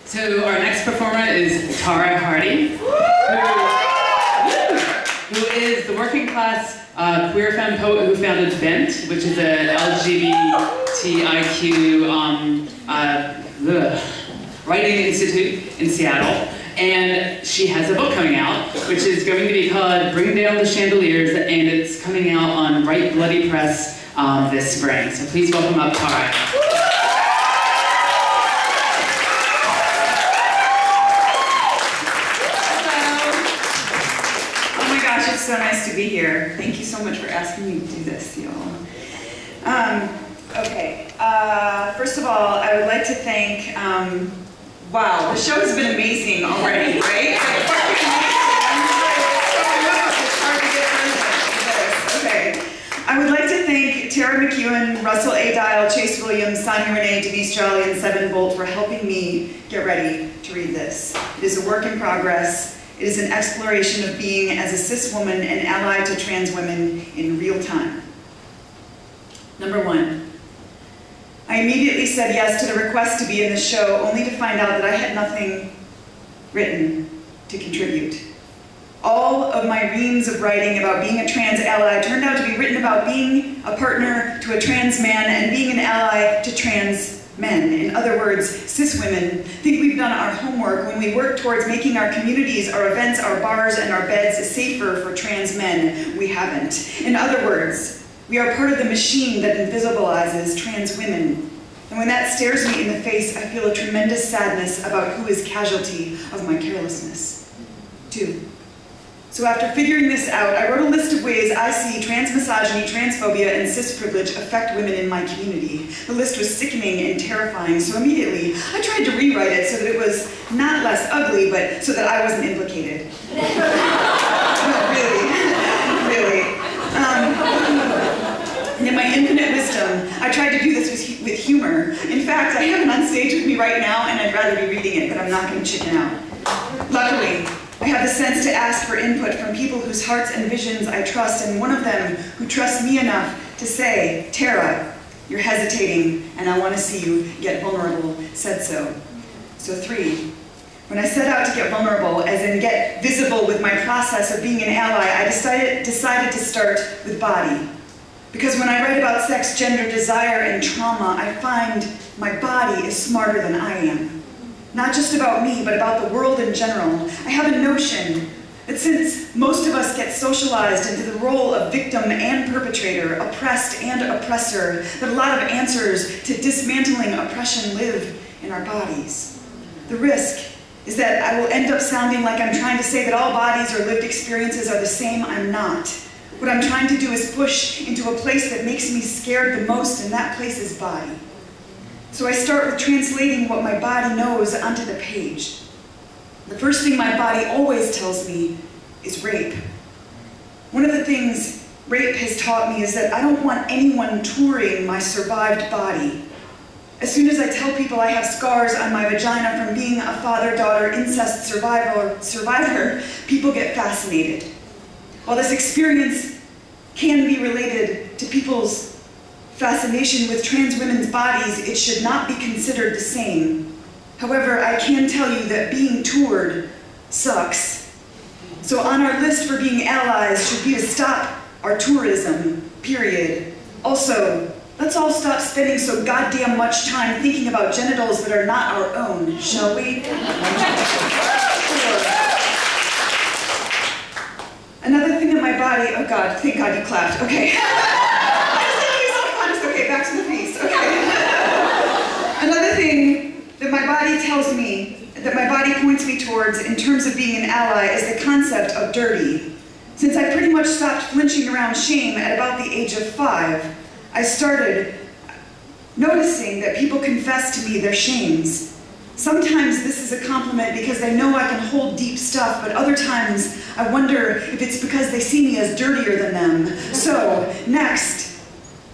So our next performer is Tara Hardy, who is the working class queer femme poet who founded Bent, which is a LGBTIQ writing institute in Seattle. And she has a book coming out, which is going to be called Bring Down the Chandeliers, and it's coming out on Right Bloody Press this spring. So please welcome up Tara. It's so nice to be here. Thank you so much for asking me to do this, y'all. First of all, I would like to thank, wow, the show has been amazing already, right? It's hard to get through this. Okay. I would like to thank Tara McEwen, Russell A. Dial, Chase Williams, Sonia Renee, Denise Jolly, and Seven Bolt for helping me get ready to read this. It is a work in progress. It is an exploration of being as a cis woman and ally to trans women in real time. Number 1, I immediately said yes to the request to be in the show, only to find out that I had nothing written to contribute. All of my reams of writing about being a trans ally turned out to be written about being a partner to a trans man and being an ally to trans men. In other words, cis women think we've done our homework when we work towards making our communities, our events, our bars, and our beds safer for trans men. We haven't. In other words, we are part of the machine that invisibilizes trans women. And when that stares me in the face, I feel a tremendous sadness about who is casualty of my carelessness. 2. So after figuring this out, I wrote a list of ways I see trans-misogyny, trans-phobia, and cis-privilege affect women in my community. The list was sickening and terrifying, so immediately I tried to rewrite it so that it was not less ugly, but so that I wasn't implicated. No, really. In my infinite wisdom, I tried to do this with humor. In fact, I have it on stage with me right now, and I'd rather be reading it, but I'm not going to chicken out. Luckily, I have the sense to ask for input from people whose hearts and visions I trust, and one of them who trusts me enough to say, Tara, you're hesitating, and I want to see you get vulnerable, said so. So 3, when I set out to get vulnerable, as in get visible with my process of being an ally, I decided to start with body. Because when I write about sex, gender, desire, and trauma, I find my body is smarter than I am. Not just about me, but about the world in general. I have a notion that since most of us get socialized into the role of victim and perpetrator, oppressed and oppressor, that a lot of answers to dismantling oppression live in our bodies. The risk is that I will end up sounding like I'm trying to say that all bodies or lived experiences are the same. I'm not. What I'm trying to do is push into a place that makes me scared the most, and that place is body. So I start with translating what my body knows onto the page. The first thing my body always tells me is rape. One of the things rape has taught me is that I don't want anyone touring my survived body. As soon as I tell people I have scars on my vagina from being a father-daughter incest survivor, people get fascinated. While this experience can be related to people's fascination with trans women's bodies, it should not be considered the same. However, I can tell you that being toured sucks. So on our list for being allies should be to stop our tourism, period. Also, let's all stop spending so goddamn much time thinking about genitals that are not our own, shall we? Another thing in my body, oh God, thank God you clapped, okay. Back to the piece, okay. Another thing that my body tells me, that my body points me towards in terms of being an ally is the concept of dirty. Since I pretty much stopped flinching around shame at about the age of 5, I started noticing that people confess to me their shames. Sometimes this is a compliment because they know I can hold deep stuff, but other times I wonder if it's because they see me as dirtier than them. So, next,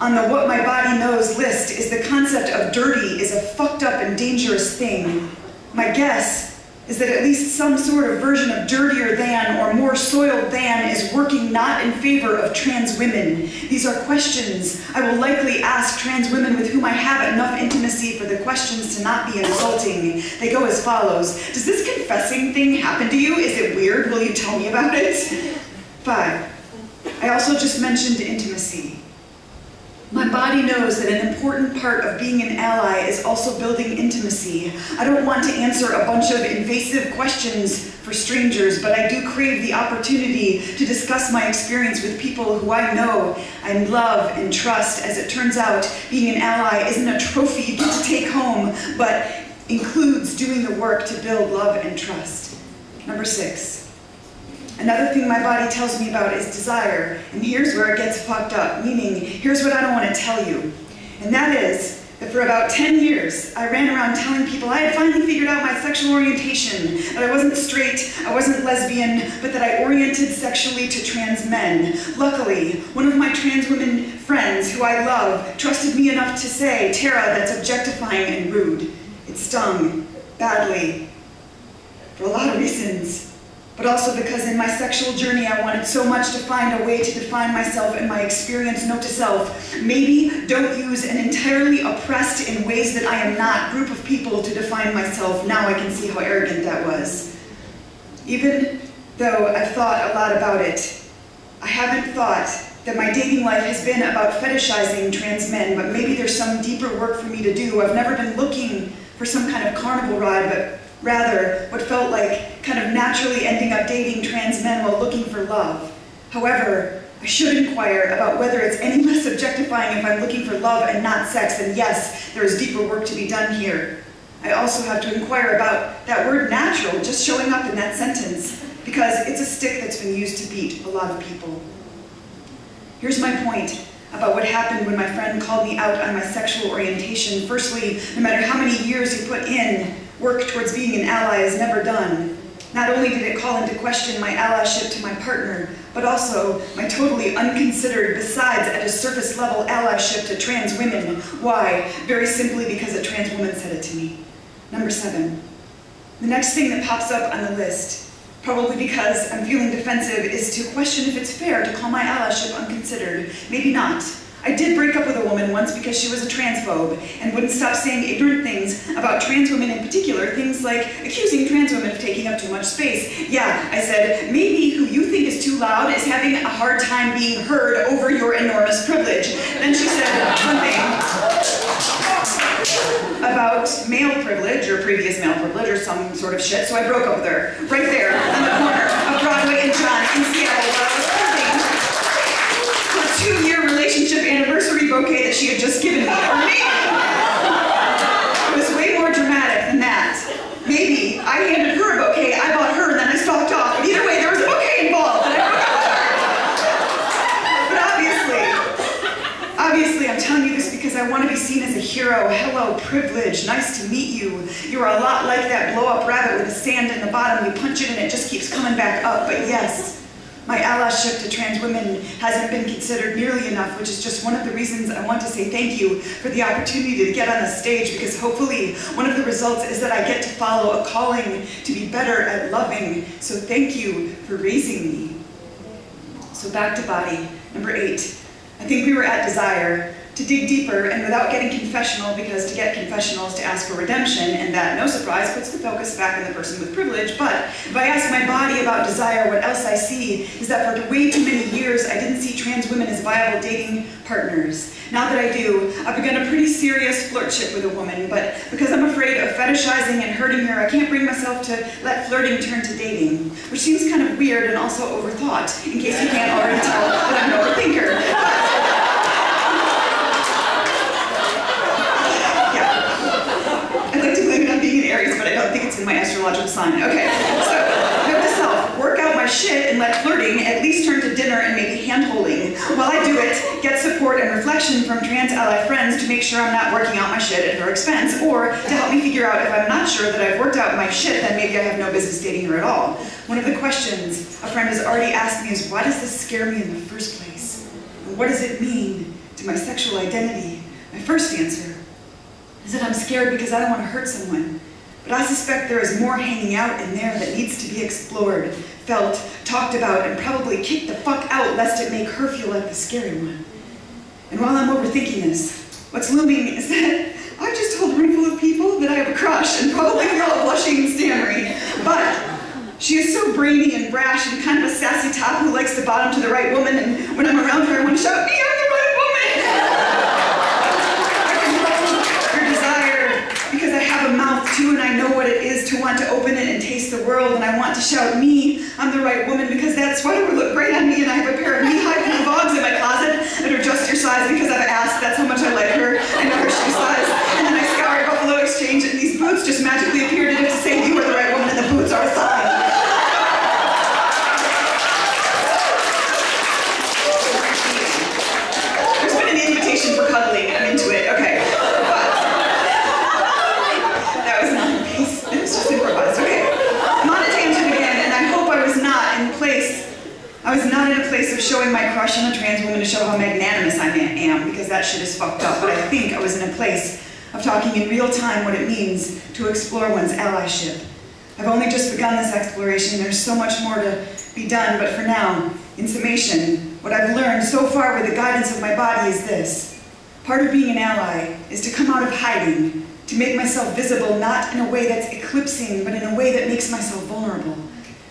on the what my body knows list is the concept of dirty is a fucked up and dangerous thing. My guess is that at least some sort of version of dirtier than or more soiled than is working not in favor of trans women. These are questions I will likely ask trans women with whom I have enough intimacy for the questions to not be insulting. They go as follows. Does this confessing thing happen to you? Is it weird? Will you tell me about it? 5. I also just mentioned intimacy. My body knows that an important part of being an ally is also building intimacy. I don't want to answer a bunch of invasive questions for strangers, but I do crave the opportunity to discuss my experience with people who I know and love and trust. As it turns out, being an ally isn't a trophy you get to take home, but includes doing the work to build love and trust. Number 6. Another thing my body tells me about is desire, and here's where it gets fucked up, meaning here's what I don't want to tell you. And that is that for about 10 years, I ran around telling people I had finally figured out my sexual orientation, that I wasn't straight, I wasn't lesbian, but that I oriented sexually to trans men. Luckily, one of my trans women friends, who I love, trusted me enough to say, "Tara, that's objectifying and rude." It stung badly, for a lot of reasons. But also because in my sexual journey I wanted so much to find a way to define myself and my experience. Note to self, maybe don't use an entirely oppressed in ways that I am not group of people to define myself. Now I can see how arrogant that was. Even though I've thought a lot about it, I haven't thought that my dating life has been about fetishizing trans men, but maybe there's some deeper work for me to do. I've never been looking for some kind of carnival ride, but rather what felt like kind of naturally ending up dating trans men while looking for love. However, I should inquire about whether it's any less objectifying if I'm looking for love and not sex, and yes, there is deeper work to be done here. I also have to inquire about that word natural just showing up in that sentence, because it's a stick that's been used to beat a lot of people. Here's my point about what happened when my friend called me out on my sexual orientation. Firstly, no matter how many years you put in, work towards being an ally is never done. Not only did it call into question my allyship to my partner, but also my totally unconsidered, besides at a surface level, allyship to trans women. Why? Very simply because a trans woman said it to me. Number 7. The next thing that pops up on the list, probably because I'm feeling defensive, is to question if it's fair to call my allyship unconsidered. Maybe not. I did break up with a woman once because she was a transphobe and wouldn't stop saying ignorant things about trans women in particular, things like accusing trans women of taking up too much space. Yeah, I said, maybe who you think is too loud is having a hard time being heard over your enormous privilege. Then she said something about male privilege or previous male privilege or some sort of shit, so I broke up with her right there on the corner of Broadway and John in Seattle while I was holding her 2-year relationship anniversary bouquet that she had just given me. Or maybe it was way more dramatic than that. Maybe I handed her a bouquet, I bought her, and then I stalked off. But either way, there was a bouquet involved, and I broke up with her. But obviously, I'm telling you this because I want to be seen as a hero. Hello, privilege. Nice to meet you. You're a lot like that blow-up rabbit with the sand in the bottom. You punch it and it just keeps coming back up. But yes, my allyship to trans women hasn't been considered nearly enough, which is just one of the reasons I want to say thank you for the opportunity to get on the stage, because hopefully one of the results is that I get to follow a calling to be better at loving. So thank you for raising me. So back to body. Number 8. I think we were at desire. To dig deeper and without getting confessional, because to get confessional is to ask for redemption, and that, no surprise, puts the focus back on the person with privilege. But if I ask my body about desire, what else I see is that for way too many years I didn't see trans women as viable dating partners. Now that I do, I've begun a pretty serious flirtship with a woman, but because I'm afraid of fetishizing and hurting her, I can't bring myself to let flirting turn to dating, which seems kind of weird and also overthought, in case you can't already tell that I'm an overthinker. But I don't think it's in my astrological sign. Okay, so note to self, work out my shit and let flirting at least turn to dinner and maybe hand-holding. While I do it, get support and reflection from trans ally friends to make sure I'm not working out my shit at her expense, or to help me figure out if I'm not sure that I've worked out my shit, then maybe I have no business dating her at all. One of the questions a friend has already asked me is, why does this scare me in the first place? And what does it mean to my sexual identity? My first answer is that I'm scared because I don't want to hurt someone. But I suspect there is more hanging out in there that needs to be explored, felt, talked about, and probably kicked the fuck out lest it make her feel like the scary one. And while I'm overthinking this, what's looming is that I've just told a room full of people that I have a crush, and probably they're all blushing and stammering. But she is so brainy and brash and kind of a sassy top who likes to bottom to the right woman, and when I'm around her I want to shout, "Me, I'm the right woman!" I can hold her desire because I have a mouth too, and I know what it is to want to open it and taste the world, and I want to shout, "Me, I'm the right woman," because that sweater would look great on me, and I have a pair of knee-high Vogs in my closet that are just your size because I've asked. That's how much I like her. I know her shoe size. And then I scoured Buffalo Exchange, and these boots just magically appeared as if to say, "You are the right woman," and the boots are a sign. There's been an invitation for cuddling. I'm into it. Okay. But that was not in peace. It was just improvised. Okay. I'm on a tangent again, and I hope I was not in a place of showing my crush on a trans woman to show how magnanimous I am, because that shit is fucked up. But I think I was in a place of talking in real time what it means to explore one's allyship. I've only just begun this exploration. There's so much more to be done, but for now, in summation, what I've learned so far with the guidance of my body is this. Part of being an ally is to come out of hiding, to make myself visible, not in a way that's eclipsing, but in a way that makes myself vulnerable.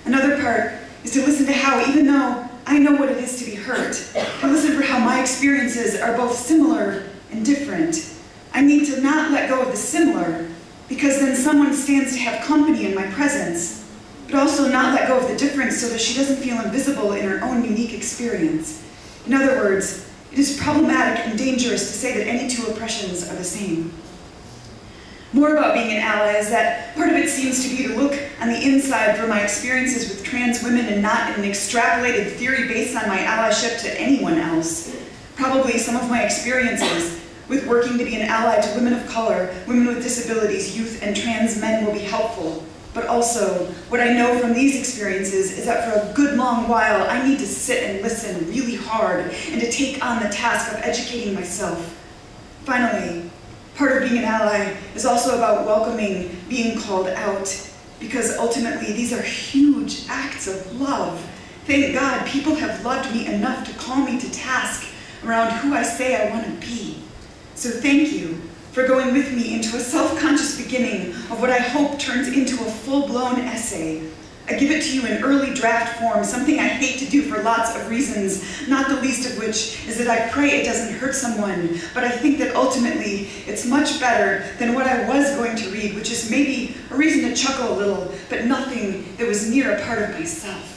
Another part is to listen to how, even though I know what it is to be hurt, to listen for how my experiences are both similar and different. I need to not let go of the similar, because then someone stands to have company in my presence, but also not let go of the difference so that she doesn't feel invisible in her own unique experience. In other words, it is problematic and dangerous to say that any two oppressions are the same. More about being an ally is that part of it seems to be to look on the inside for my experiences with trans women and not in an extrapolated theory based on my allyship to anyone else. Probably some of my experiences with working to be an ally to women of color, women with disabilities, youth, and trans men will be helpful. But also, what I know from these experiences is that for a good long while, I need to sit and listen really hard and to take on the task of educating myself. Finally, part of being an ally is also about welcoming being called out, because ultimately these are huge acts of love. Thank God people have loved me enough to call me to task around who I say I want to be. So thank you for going with me into a self-conscious beginning of what I hope turns into a full-blown essay. I give it to you in early draft form, something I hate to do for lots of reasons, not the least of which is that I pray it doesn't hurt someone, but I think that ultimately it's much better than what I was going to read, which is maybe a reason to chuckle a little, but nothing that was near a part of myself.